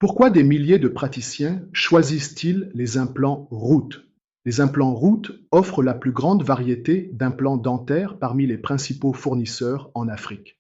Pourquoi des milliers de praticiens choisissent-ils les implants Root? Les implants Root offrent la plus grande variété d'implants dentaires parmi les principaux fournisseurs en Afrique.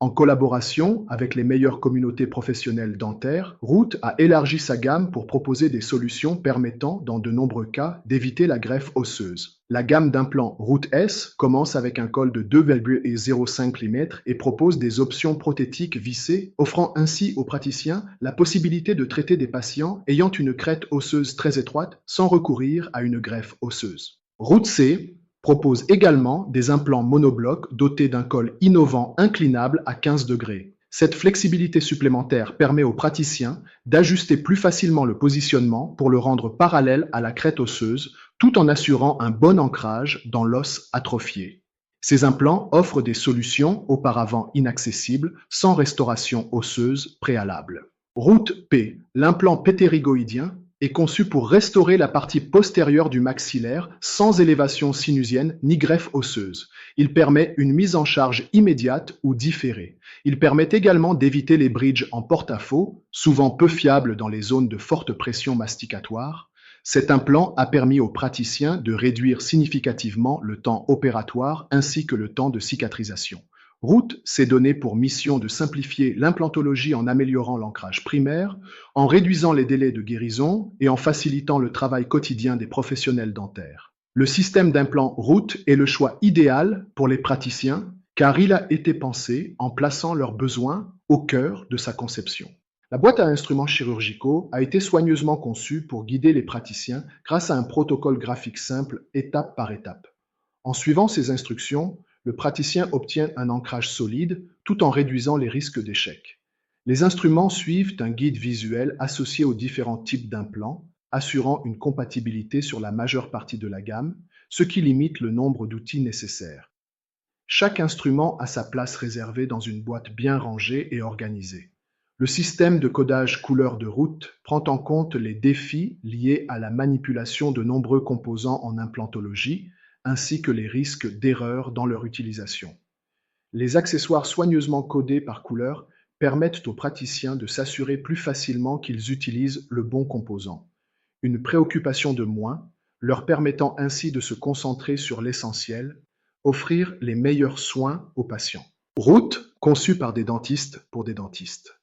En collaboration avec les meilleures communautés professionnelles dentaires, Root a élargi sa gamme pour proposer des solutions permettant, dans de nombreux cas, d'éviter la greffe osseuse. La gamme d'implants Root S commence avec un col de 2,05 mm et propose des options prothétiques vissées, offrant ainsi aux praticiens la possibilité de traiter des patients ayant une crête osseuse très étroite sans recourir à une greffe osseuse. Root C propose également des implants monoblocs dotés d'un col innovant inclinable à 15 degrés. Cette flexibilité supplémentaire permet aux praticiens d'ajuster plus facilement le positionnement pour le rendre parallèle à la crête osseuse, tout en assurant un bon ancrage dans l'os atrophié. Ces implants offrent des solutions auparavant inaccessibles, sans restauration osseuse préalable. Root P, l'implant pétérigoïdien, est conçu pour restaurer la partie postérieure du maxillaire sans élévation sinusienne ni greffe osseuse. Il permet une mise en charge immédiate ou différée. Il permet également d'éviter les bridges en porte-à-faux, souvent peu fiables dans les zones de forte pression masticatoire. Cet implant a permis aux praticiens de réduire significativement le temps opératoire ainsi que le temps de cicatrisation. Root s'est donné pour mission de simplifier l'implantologie en améliorant l'ancrage primaire, en réduisant les délais de guérison et en facilitant le travail quotidien des professionnels dentaires. Le système d'implant Root est le choix idéal pour les praticiens car il a été pensé en plaçant leurs besoins au cœur de sa conception. La boîte à instruments chirurgicaux a été soigneusement conçue pour guider les praticiens grâce à un protocole graphique simple, étape par étape. En suivant ces instructions, le praticien obtient un ancrage solide tout en réduisant les risques d'échec. Les instruments suivent un guide visuel associé aux différents types d'implants, assurant une compatibilité sur la majeure partie de la gamme, ce qui limite le nombre d'outils nécessaires. Chaque instrument a sa place réservée dans une boîte bien rangée et organisée. Le système de codage couleur de Root prend en compte les défis liés à la manipulation de nombreux composants en implantologie, ainsi que les risques d'erreur dans leur utilisation. Les accessoires soigneusement codés par couleur permettent aux praticiens de s'assurer plus facilement qu'ils utilisent le bon composant. Une préoccupation de moins, leur permettant ainsi de se concentrer sur l'essentiel, offrir les meilleurs soins aux patients. Root, conçu par des dentistes pour des dentistes.